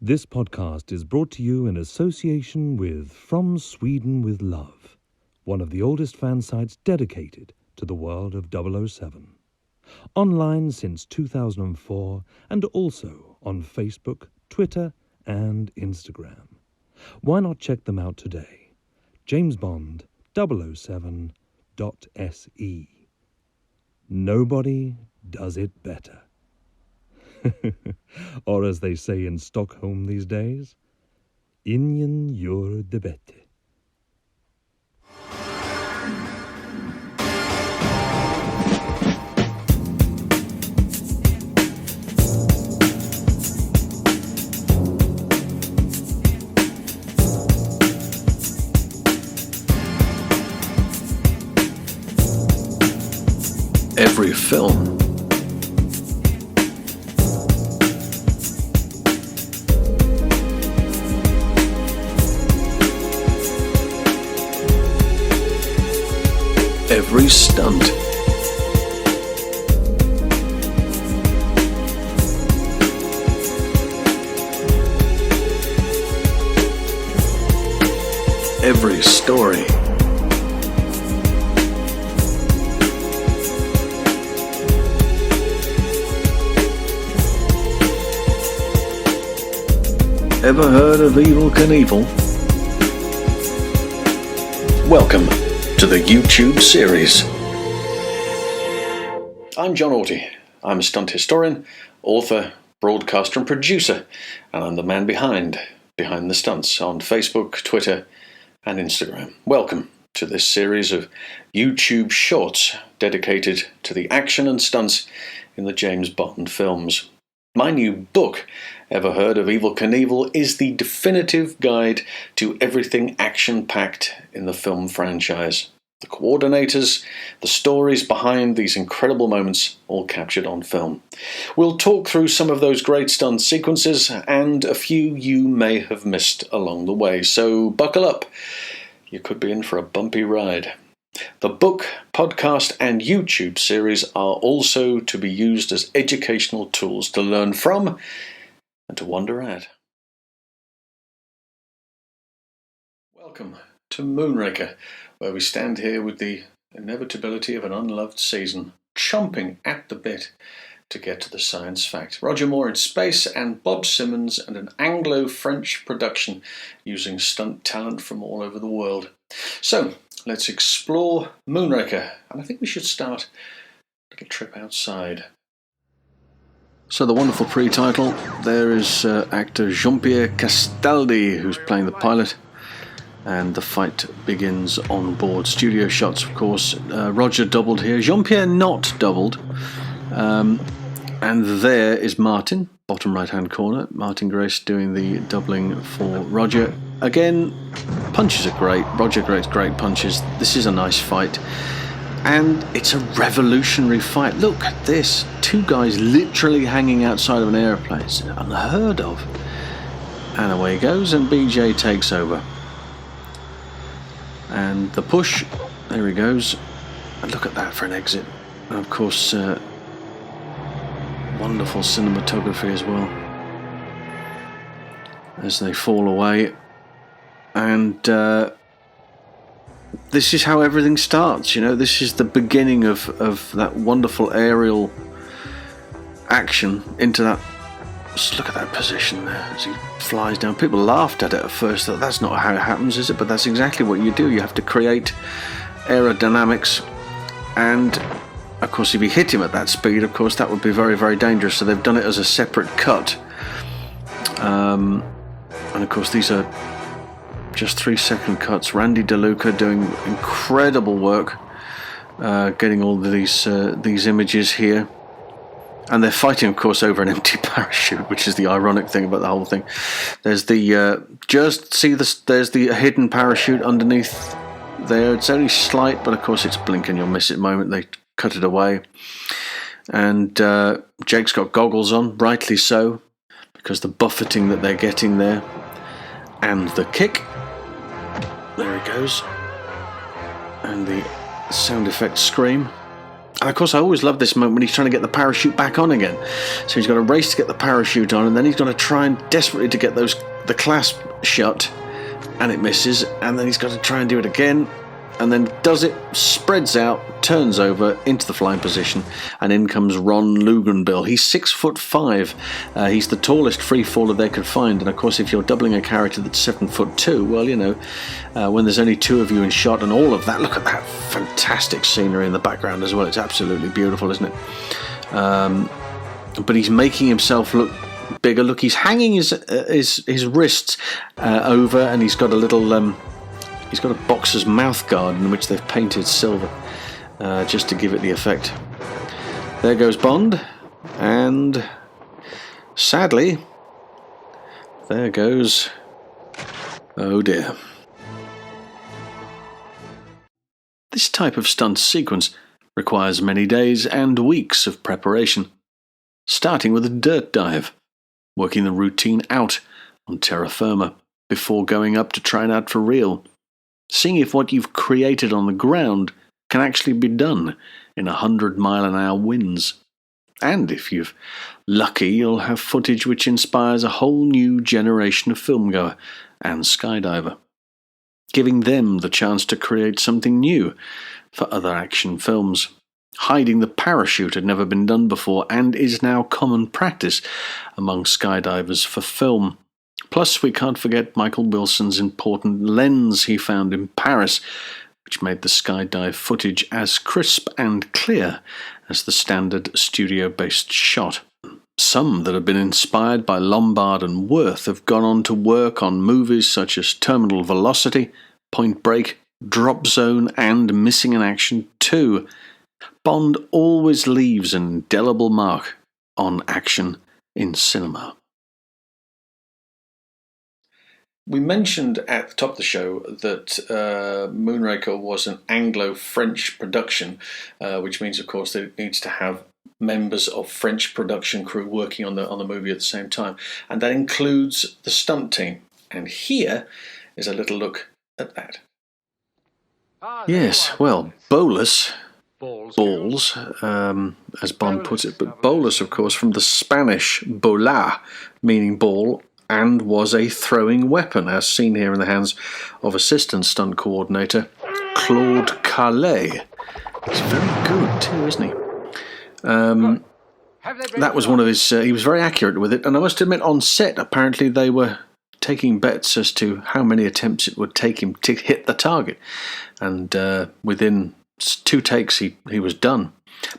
This podcast is brought to you in association with From Sweden with Love, one of the oldest fan sites dedicated to the world of 007. Online since 2004 and also on Facebook, Twitter and Instagram. Why not check them out today? JamesBond007.se. Nobody does it better. Or as they say in Stockholm these days, ingen gör det bättre. Every film every stunt, every story, ever heard of Evel Knievel? Welcome to the YouTube series. I'm John Orty. I'm a stunt historian, author, broadcaster and producer, and I'm the man behind the stunts on Facebook, Twitter and Instagram. Welcome to this series of YouTube shorts dedicated to the action and stunts in the James Bond films. My new book, Ever Heard of Evel Knievel, is the definitive guide to everything action-packed in the film franchise. The coordinators, the stories behind these incredible moments, all captured on film. We'll talk through some of those great stunt sequences and a few you may have missed along the way. So buckle up. You could be in for a bumpy ride. The book, podcast and YouTube series are also to be used as educational tools to learn from and to wonder at. Welcome to Moonraker, where we stand here with the inevitability of an unloved season, chomping at the bit to get to the science fact. Roger Moore in space and Bob Simmons and an Anglo-French production using stunt talent from all over the world. So, let's explore Moonraker, and I think we should start a little trip outside. So the wonderful pre-title, there is actor Jean-Pierre Castaldi, who's playing the pilot, and the fight begins on board. Studio shots, of course. Roger doubled here, Jean-Pierre not doubled, and there is Martin, bottom right-hand corner. Martin Grace doing the doubling for Roger. Again, punches are great. Roger Grace, great punches. This is a nice fight. And it's a revolutionary fight. Look at this. Two guys literally hanging outside of an aeroplane. It's unheard of. And away he goes, and BJ takes over. And the push, there he goes. And look at that for an exit. And of course, wonderful cinematography as well. As they fall away. And this is how everything starts, you know. This is the beginning of that wonderful aerial action into that. Just look at that position there as he flies down. People laughed at it at first, thought that's not how it happens, is it? But that's exactly what you do. You have to create aerodynamics, and of course if you hit him at that speed, of course that would be very, very dangerous. So they've done it as a separate cut, and of course these are just 3-second cuts. Randy DeLuca doing incredible work, getting all these images here. And they're fighting, of course, over an empty parachute, which is the ironic thing about the whole thing. There's the there's the hidden parachute underneath there. It's only slight, but of course it's blink and you'll miss it the moment they cut it away. And Jake's got goggles on, rightly so, because the buffeting that they're getting there. And the kick. There he goes. And the sound effect scream. And of course, I always love this moment when he's trying to get the parachute back on again. So he's got to race to get the parachute on, and then he's got to try and desperately to get the clasp shut, and it misses. And then he's got to try and do it again, and then does it, spreads out, turns over into the flying position, and in comes Ron Luganbill. He's 6'5". He's the tallest free faller they could find, and of course, if you're doubling a character that's 7'2", well, you know, when there's only two of you in shot and all of that, look at that fantastic scenery in the background as well. It's absolutely beautiful, isn't it? But he's making himself look bigger. Look, he's hanging his wrists over, and he's got a little he's got a boxer's mouth guard in which they've painted silver, just to give it the effect. There goes Bond, and sadly, there goes, oh dear. This type of stunt sequence requires many days and weeks of preparation, starting with a dirt dive, working the routine out on terra firma before going up to try it out for real, seeing if what you've created on the ground can actually be done in 100-mile-an-hour winds. And if you're lucky, you'll have footage which inspires a whole new generation of filmgoer and skydiver, giving them the chance to create something new for other action films. Hiding the parachute had never been done before and is now common practice among skydivers for film. Plus, we can't forget Michael Wilson's important lens he found in Paris, which made the skydive footage as crisp and clear as the standard studio-based shot. Some that have been inspired by Lombard and Worth have gone on to work on movies such as Terminal Velocity, Point Break, Drop Zone, and Missing in Action 2. Bond always leaves an indelible mark on action in cinema. We mentioned at the top of the show that Moonraker was an Anglo-French production, which means, of course, that it needs to have members of French production crew working on the movie at the same time, and that includes the stunt team. And here is a little look at that. Yes, well, balls, as Bond puts it, but bolus, of course, from the Spanish bola, meaning ball, and was a throwing weapon, as seen here in the hands of assistant stunt coordinator Claude Calais. He's very good too, isn't he? That was one of his... he was very accurate with it, and I must admit, on set, apparently they were taking bets as to how many attempts it would take him to hit the target, and within 2 takes he was done.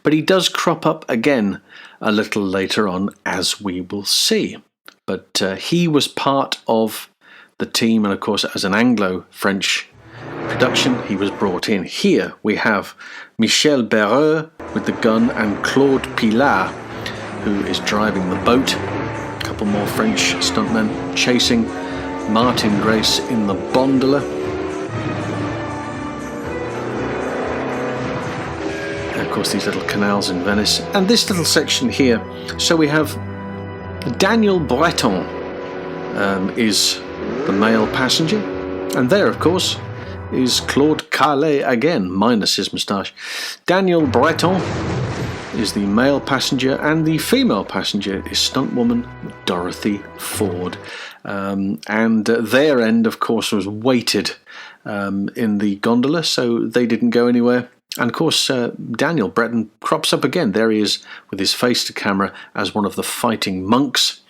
But he does crop up again a little later on, as we will see. But he was part of the team, and of course, as an Anglo-French production, he was brought in. Here we have Michel Berreux with the gun and Claude Pilat, who is driving the boat. A couple more French stuntmen chasing Martin Grace in the gondola. And of course, these little canals in Venice. And this little section here, so we have Daniel Breton is the male passenger, and there, of course, is Claude Calais again, minus his moustache. Daniel Breton is the male passenger, and the female passenger is stuntwoman Dorothy Ford. And their end, of course, was weighted in the gondola, so they didn't go anywhere. And of course, Daniel Breton crops up again. There he is with his face to camera as one of the fighting monks.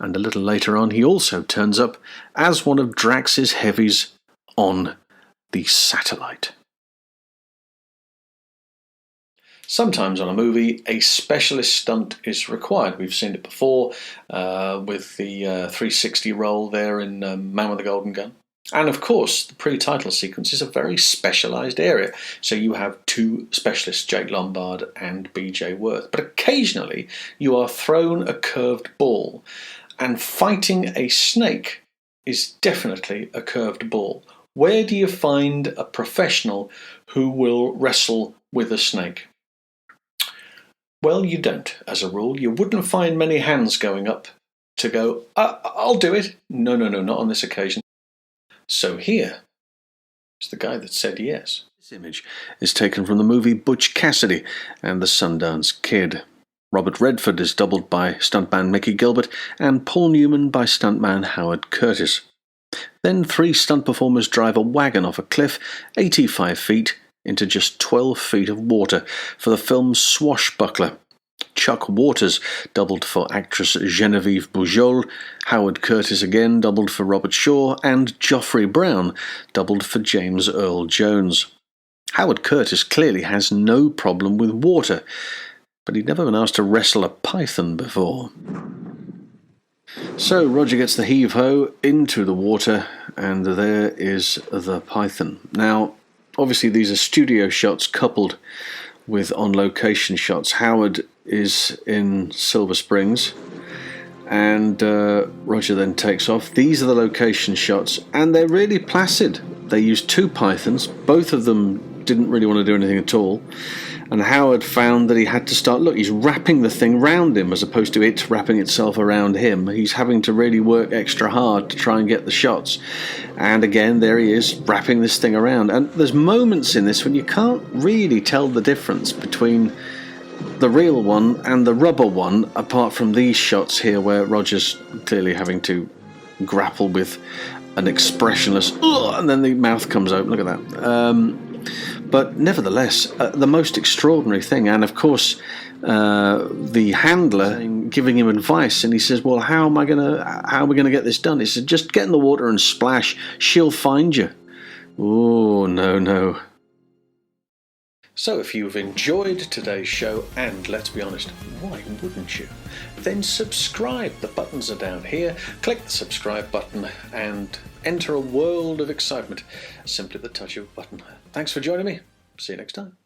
And a little later on, he also turns up as one of Drax's heavies on the satellite. Sometimes on a movie, a specialist stunt is required. We've seen it before with the 360 roll there in Man with the Golden Gun. And of course, the pre-title sequence is a very specialised area. So you have 2 specialists, Jake Lombard and BJ Worth. But occasionally, you are thrown a curved ball. And fighting a snake is definitely a curved ball. Where do you find a professional who will wrestle with a snake? Well, you don't, as a rule. You wouldn't find many hands going up to go, I'll do it. No, not on this occasion. So here is the guy that said yes. This image is taken from the movie Butch Cassidy and the Sundance Kid. Robert Redford is doubled by stuntman Mickey Gilbert and Paul Newman by stuntman Howard Curtis. Then 3 stunt performers drive a wagon off a cliff 85 feet into just 12 feet of water for the film Swashbuckler. Chuck Waters doubled for actress Genevieve Bujold, Howard Curtis again doubled for Robert Shaw, and Geoffrey Brown doubled for James Earl Jones. Howard Curtis clearly has no problem with water, but he'd never been asked to wrestle a python before. So Roger gets the heave-ho into the water, and there is the python. Now, obviously these are studio shots coupled with on-location shots. Howard is in Silver Springs, and Roger then takes off. These are the location shots, and they're really placid. They used 2 pythons. Both of them didn't really want to do anything at all, and Howard found that he had to start, look, he's wrapping the thing round him as opposed to it wrapping itself around him. He's having to really work extra hard to try and get the shots, and again there he is wrapping this thing around. And there's moments in this when you can't really tell the difference between the real one and the rubber one, apart from these shots here where Roger's clearly having to grapple with an expressionless and then the mouth comes open. Look at that. But nevertheless, the most extraordinary thing, and of course the handler giving him advice, and he says, well, how are we going to get this done? He said, just get in the water and splash, she'll find you. Oh, no. So if you've enjoyed today's show, and let's be honest, why wouldn't you? Then subscribe. The buttons are down here. Click the subscribe button and enter a world of excitement simply at the touch of a button. Thanks for joining me. See you next time.